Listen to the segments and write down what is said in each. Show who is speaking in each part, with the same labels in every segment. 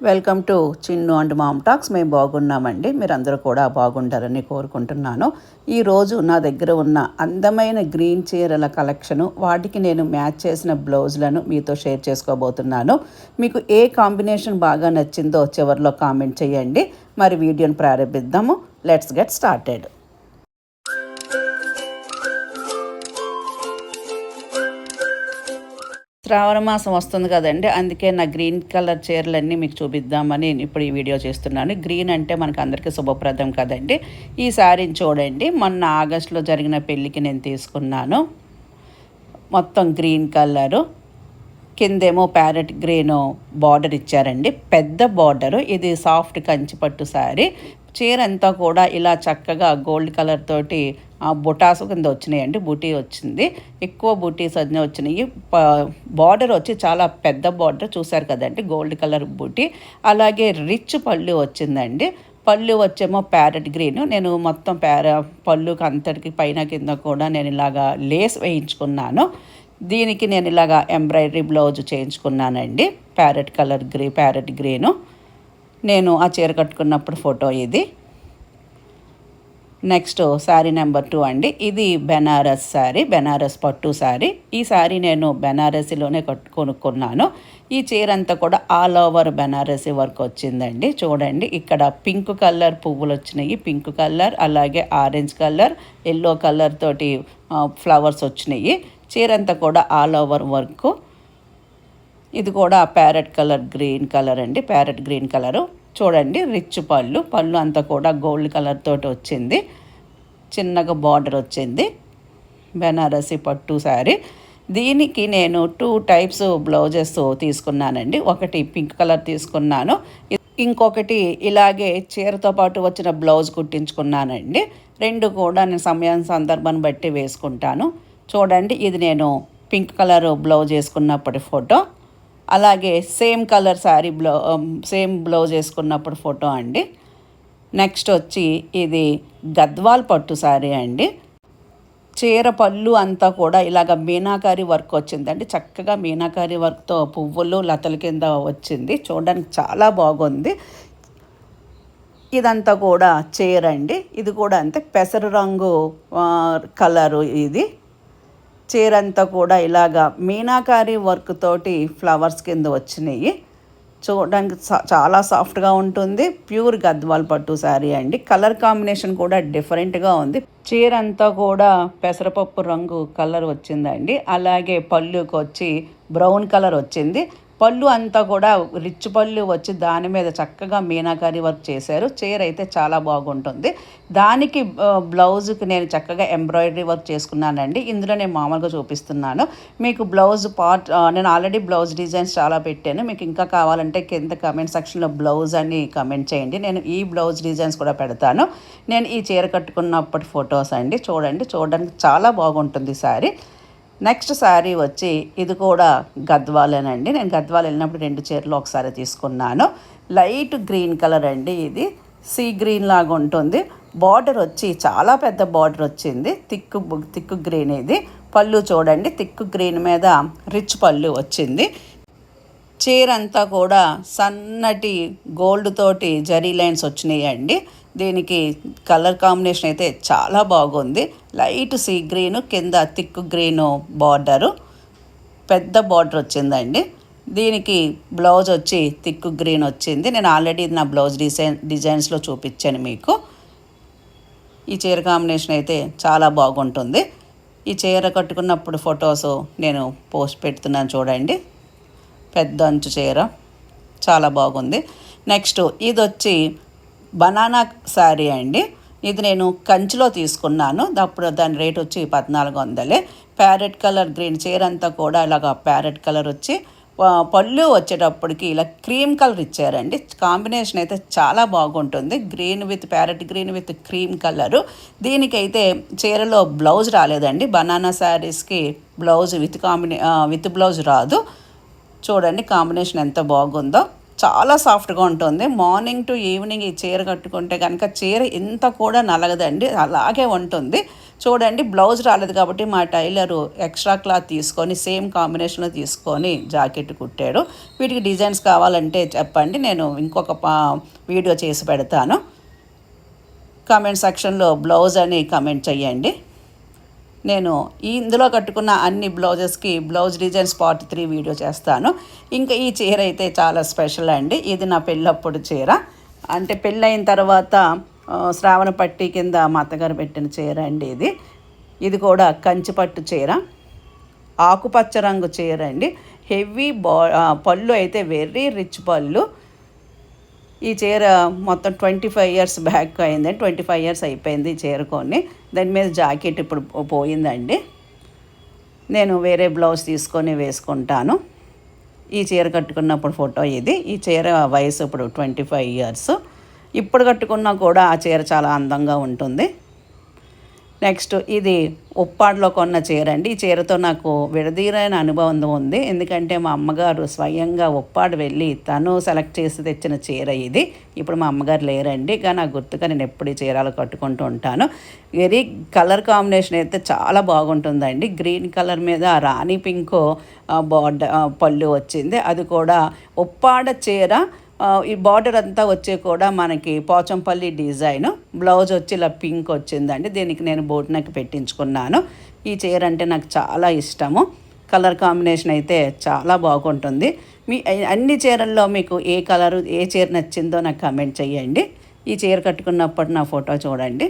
Speaker 1: Welcome to Chinnu and mom talks. మేము బాగున్నామండి, మీరందరూ కూడా బాగుంటారని కోరుకుంటున్నాను. ఈరోజు నా దగ్గర ఉన్న అందమైన గ్రీన్ చీరల కలెక్షను, వాటికి నేను మ్యాచ్ చేసిన బ్లౌజులను మీతో షేర్ చేసుకోబోతున్నాను. మీకు ఏ కాంబినేషన్ బాగా నచ్చిందో చివరిలో కామెంట్ చేయండి. మరి వీడియోని ప్రారంభిద్దాము. Let's get started. శ్రావణ మాసం వస్తుంది కదండి, అందుకే నా గ్రీన్ కలర్ చీరలన్నీ మీకు చూపిద్దామని ఇప్పుడు ఈ వీడియో చేస్తున్నాను. గ్రీన్ అంటే మనకు అందరికీ శుభప్రదం కదండి. ఈ శారీని చూడండి, మొన్న ఆగస్టులో జరిగిన పెళ్ళికి నేను తీసుకున్నాను. మొత్తం గ్రీన్ కలరు, కిందేమో ప్యారెట్ గ్రీన్ బార్డర్ ఇచ్చారండి, పెద్ద బార్డరు. ఇది సాఫ్ట్ కంచిపట్టు శారీ. చీర అంతా కూడా ఇలా చక్కగా గోల్డ్ కలర్ తోటి బుటాసు కింద వచ్చినాయండి, బూటీ వచ్చింది, ఎక్కువ బూటీస్ అన్నీ వచ్చినాయి. బార్డర్ వచ్చి చాలా పెద్ద బార్డర్, చూసారు కదండి, గోల్డ్ కలర్ బూటీ. అలాగే రిచ్ పళ్ళు వచ్చిందండి. పళ్ళు వచ్చేమో ప్యారెట్ గ్రీన్. నేను మొత్తం పళ్ళుకి అంతటికి పైన కింద కూడా నేను ఇలాగా లేస్ వేయించుకున్నాను. దీనికి నేను ఇలాగా ఎంబ్రాయిడరీ బ్లౌజ్ చేయించుకున్నానండి, ప్యారెట్ గ్రీను. నేను ఆ చీర కట్టుకున్నప్పుడు ఫోటో ఇది. నెక్స్ట్ శారీ నెంబర్ 2 అండి. ఇది బెనారస్ శారీ, బెనారస్ పట్టు శారీ. ఈ శారీ నేను బెనారసీలోనే కొనుక్కున్నాను. ఈ చీర అంతా కూడా ఆల్ ఓవర్ బెనారసీ వర్క్ వచ్చిందండి. చూడండి, ఇక్కడ పింక్ కలర్ పువ్వులు వచ్చినాయి, పింక్ కలర్, అలాగే ఆరెంజ్ కలర్, ఎల్లో కలర్ తోటి ఫ్లవర్స్ వచ్చినాయి. చీర అంతా కూడా ఆల్ ఓవర్ వర్క్. ఇది కూడా ప్యారెట్ గ్రీన్ కలర్ అండి, ప్యారెట్ గ్రీన్ కలరు. చూడండి, రిచ్ పళ్ళు అంతా కూడా గోల్డ్ కలర్ తోటి వచ్చింది, చిన్నగా బార్డర్ వచ్చింది. బెనారసీ పట్టు శారీ. దీనికి నేను 2 టైప్స్ బ్లౌజెస్ తీసుకున్నానండి. ఒకటి పింక్ కలర్ తీసుకున్నాను, ఇంకొకటి ఇలాగే చీరతో పాటు వచ్చిన బ్లౌజ్ కుట్టించుకున్నానండి. 2 కూడా నేను సందర్భాన్ని బట్టి వేసుకుంటాను. చూడండి, ఇది నేను పింక్ కలర్ బ్లౌజ్ వేసుకున్నప్పటి ఫోటో, అలాగే same colour sari same blouse వేసుకున్నప్పుడు ఫోటో అండి. నెక్స్ట్ వచ్చి ఇది గద్వాల్ పట్టు శారీ అండి. చీర పళ్ళు అంతా కూడా ఇలాగ మీనాకారి వర్క్ వచ్చిందండి, చక్కగా మీనాకారి వర్క్తో పువ్వులు లతల కింద వచ్చింది. చూడడానికి చాలా బాగుంది. ఇదంతా కూడా చీర అండి. ఇది కూడా అంతే, పెసరు రంగు కలరు. ఇది చీర అంతా కూడా ఇలాగా మీనాకారి వర్క్ తోటి ఫ్లవర్స్ కింద వచ్చినాయి. చూడడానికి చాలా సాఫ్ట్గా ఉంటుంది. ప్యూర్ గద్వాల్ పట్టు శారీ అండి. కలర్ కాంబినేషన్ కూడా డిఫరెంట్గా ఉంది. చీర అంతా కూడా పెసరపప్పు రంగు కలర్ వచ్చిందండి. అలాగే పళ్ళుకి వచ్చి బ్రౌన్ కలర్ వచ్చింది. పళ్ళు అంతా కూడా రిచ్ పళ్ళు వచ్చి దాని మీద చక్కగా మీనాకారి వర్క్ చేశారు. చీర అయితే చాలా బాగుంటుంది. దానికి బ్లౌజ్కి నేను చక్కగా ఎంబ్రాయిడరీ వర్క్ చేసుకున్నానండి. ఇందులో నేను మామూలుగా చూపిస్తున్నాను మీకు బ్లౌజ్ పార్ట్. నేను ఆల్రెడీ బ్లౌజ్ డిజైన్స్ చాలా పెట్టాను. మీకు ఇంకా కావాలంటే కింద కమెంట్ సెక్షన్లో బ్లౌజ్ అని కమెంట్ చేయండి, నేను ఈ బ్లౌజ్ డిజైన్స్ కూడా పెడతాను. నేను ఈ చీర కట్టుకున్నప్పటి ఫొటోస్ అండి. చూడడానికి చాలా బాగుంటుంది శారీ. నెక్స్ట్ శారీ వచ్చి ఇది కూడా గద్వాలేనండి. నేను గద్వాల్ వెళ్ళినప్పుడు 2 చీరలు ఒకసారి తీసుకున్నాను. లైట్ గ్రీన్ కలర్ అండి, ఇది సీ గ్రీన్ లాగా ఉంటుంది. బార్డర్ వచ్చి చాలా పెద్ద బార్డర్ వచ్చింది, థిక్ గ్రీన్. ఇది పళ్ళు చూడండి, థిక్ గ్రీన్ మీద రిచ్ పళ్ళు వచ్చింది. చీర అంతా కూడా సన్నటి గోల్డ్ తోటి జరీ లైన్స్ వచ్చినాయండి. దీనికి కలర్ కాంబినేషన్ అయితే చాలా బాగుంది. లైట్ సీ గ్రీను, కింద థిక్ గ్రీను బార్డరు, పెద్ద బార్డర్ వచ్చిందండి. దీనికి బ్లౌజ్ వచ్చి థిక్ గ్రీన్ వచ్చింది. నేను ఆల్రెడీ నా బ్లౌజ్ డిజైన్స్లో చూపించాను మీకు. ఈ చీర కాంబినేషన్ అయితే చాలా బాగుంటుంది. ఈ చీర కట్టుకున్నప్పుడు ఫొటోస్ నేను పోస్ట్ పెడుతున్నాను, చూడండి. పెద్ద అంచు చీర చాలా బాగుంది. నెక్స్ట్ ఇది వచ్చి బనానా శారీ అండి. ఇది నేను కంచిలో తీసుకున్నాను. అప్పుడు దాని రేట్ వచ్చి 1400. ప్యారెట్ కలర్ గ్రీన్ చీర అంతా కూడా ఇలాగ ప్యారెట్ కలర్ వచ్చి పళ్ళు వచ్చేటప్పటికి ఇలా క్రీమ్ కలర్ ఇచ్చారండి. కాంబినేషన్ అయితే చాలా బాగుంటుంది, parrot green with cream colour. దీనికైతే చీరలో బ్లౌజ్ రాలేదండి. బనానా శారీస్కి బ్లౌజ్ విత్ బ్లౌజ్ రాదు. చూడండి కాంబినేషన్ ఎంత బాగుందో, చాలా సాఫ్ట్గా ఉంటుంది. మార్నింగ్ టు ఈవినింగ్ ఈ చీర కట్టుకుంటే కనుక చీర ఇంత కూడా నలగదండి, అలాగే ఉంటుంది. చూడండి బ్లౌజ్ రాలేదు కాబట్టి మా టైలరు ఎక్స్ట్రా క్లాత్ తీసుకొని సేమ్ కాంబినేషన్లో తీసుకొని జాకెట్ కుట్టాడు. వీటికి డిజైన్స్ కావాలంటే చెప్పండి, నేను ఇంకొక వీడియో చేసి పెడతాను. కామెంట్ సెక్షన్లో బ్లౌజ్ అని కామెంట్ చేయండి. నేను ఇందులో కట్టుకున్న అన్ని బ్లౌజెస్కి బ్లౌజ్ డిజైన్స్ పార్ట్ 3 వీడియో చేస్తాను. ఇంకా ఈ చీర అయితే చాలా స్పెషల్ అండి. ఇది నా పెళ్ళప్పుడు చీర, అంటే పెళ్ళైన తర్వాత శ్రావణ పట్టి కింద మా అత్తగారు పెట్టిన చీర అండి ఇది. ఇది కూడా కంచిపట్టు చీర, ఆకుపచ్చ రంగు చీర అండి. హెవీ పళ్ళు అయితే వెరీ రిచ్ పళ్ళు. ఈ చీర మొత్తం 25 ఇయర్స్ బ్యాక్ అయిందండి, 25 ఇయర్స్ అయిపోయింది ఈ చీర కొని. దాని మీద జాకెట్ ఇప్పుడు పోయిందండి. నేను వేరే బ్లౌజ్ తీసుకొని వేసుకుంటాను. ఈ చీర కట్టుకున్నప్పుడు ఫోటో ఇది. ఈ చీర వయసు ఇప్పుడు 25 ఇయర్స్. ఇప్పుడు కట్టుకున్నా కూడా ఆ చీర చాలా అందంగా ఉంటుంది. నెక్స్ట్ ఇది ఉప్పాడలో కొన్న చీర అండి. ఈ చీరతో నాకు విడదీరైన అనుభవం ఉంది. ఎందుకంటే మా అమ్మగారు స్వయంగా ఉప్పాడు వెళ్ళి తను సెలెక్ట్ చేసి తెచ్చిన చీర ఇది. ఇప్పుడు మా అమ్మగారు లేరండి, కానీ నాకు గుర్తుగా నేను ఎప్పుడు ఈ చీరలు కట్టుకుంటూ ఉంటాను. వెరీ కలర్ కాంబినేషన్ అయితే చాలా బాగుంటుందండి. గ్రీన్ కలర్ మీద రాణి పింక్ పళ్ళు వచ్చింది. అది కూడా ఉప్పాడ చీర. ఈ బార్డర్ అంతా వచ్చి కూడా మనకి పోచంపల్లి డిజైన్, బ్లౌజ్ వచ్చి ఇలా పింక్ వచ్చిందండి. దీనికి నేను బోట్ నెక్ పెట్టించుకున్నాను. ఈ చీర అంటే నాకు చాలా ఇష్టము. కలర్ కాంబినేషన్ అయితే చాలా బాగుంటుంది. మీ అన్ని చీరల్లో మీకు ఏ కలరు ఏ చీర నచ్చిందో నాకు కామెంట్ చేయండి. ఈ చీర కట్టుకున్నప్పుడు నా ఫోటో చూడండి.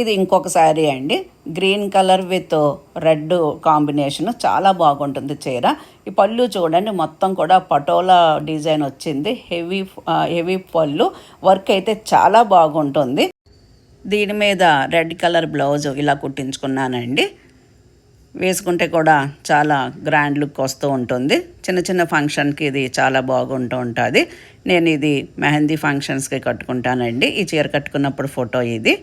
Speaker 1: ఇది ఇంకొక శారీ అండి. Green colour with red combination చాలా బాగుంటుంది చీర. ఈ పళ్ళు చూడండి, మొత్తం కూడా పటోలా డిజైన్ వచ్చింది. హెవీ పళ్ళు, వర్క్ అయితే చాలా బాగుంటుంది. దీని మీద రెడ్ కలర్ బ్లౌజ్ ఇలా కుట్టించుకున్నానండి. వేసుకుంటే కూడా చాలా గ్రాండ్ లుక్ వస్తూ ఉంటుంది. చిన్న చిన్న ఫంక్షన్కి ఇది చాలా బాగుంటూ ఉంటుంది. నేను ఇది మెహందీ ఫంక్షన్స్కి కట్టుకుంటానండి. ఈ చీర కట్టుకున్నప్పుడు ఫోటో ఇది.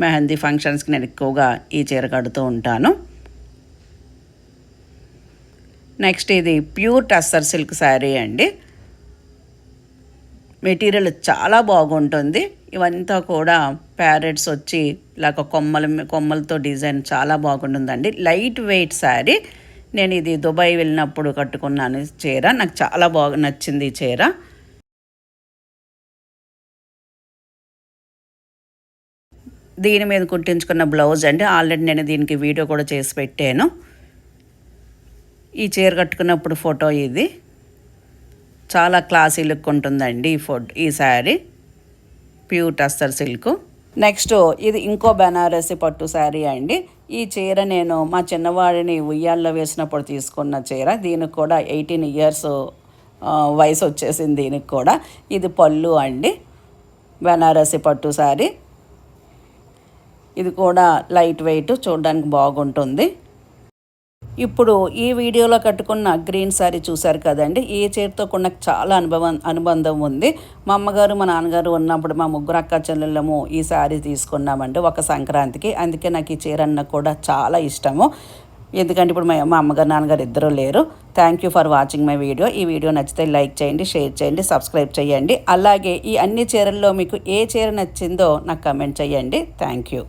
Speaker 1: మెహందీ ఫంక్షన్స్కి నేను ఎక్కువగా ఈ చీర కడుతూ ఉంటాను. నెక్స్ట్ ఇది ప్యూర్ టస్సర్ సిల్క్ శారీ అండి. మెటీరియల్ చాలా బాగుంటుంది. ఇవంతా కూడా ప్యారెట్స్ వచ్చి ఇలాగ కొమ్మలతో డిజైన్ చాలా బాగుంటుందండి. Light weight sari. నేను ఇది దుబాయ్ వెళ్ళినప్పుడు కట్టుకున్నాను చీర. నాకు చాలా బాగా నచ్చింది ఈ చీర. దీని మీద కుట్టించుకున్న బ్లౌజ్ అండి. ఆల్రెడీ నేను దీనికి వీడియో కూడా చేసి పెట్టాను. ఈ చీర కట్టుకున్నప్పుడు ఫోటో ఇది. చాలా క్లాసీ లుక్ ఉంటుందండి ఈ sari. Pure tussar silk. Next ఇది ఇంకో బెనారసి పట్టు శారీ అండి. ఈ చీర నేను మా చిన్నవాడిని ఉయ్యాల్లో వేసినప్పుడు తీసుకున్న చీర. దీనికి కూడా 18 ఇయర్స్ వయసు వచ్చేసింది దీనికి కూడా. ఇది పళ్ళు అండి, బెనారసి పట్టు శారీ. ఇది కూడా లైట్ వెయిట్, చూడడానికి బాగుంటుంది. ఇప్పుడు ఈ వీడియోలో కట్టుకున్న గ్రీన్ శారీ చూశారు కదండి. ఈ చీరతో కూడా నాకు చాలా అనుబంధం ఉంది. మా అమ్మగారు మా నాన్నగారు ఉన్నప్పుడు మా ముగ్గురు అక్క చెల్లెళ్ళము ఈ శారీ తీసుకున్నామండి ఒక సంక్రాంతికి. అందుకే నాకు ఈ చీర అన్న కూడా చాలా ఇష్టము. ఎందుకంటే ఇప్పుడు మా అమ్మగారు నాన్నగారు ఇద్దరూ లేరు. Thank you for watching my video. ఈ వీడియో నచ్చితే లైక్ చేయండి, షేర్ చేయండి, సబ్స్క్రైబ్ చేయండి. అలాగే ఈ అన్ని చీరల్లో మీకు ఏ చీర నచ్చిందో నాకు కమెంట్ చేయండి. Thank you.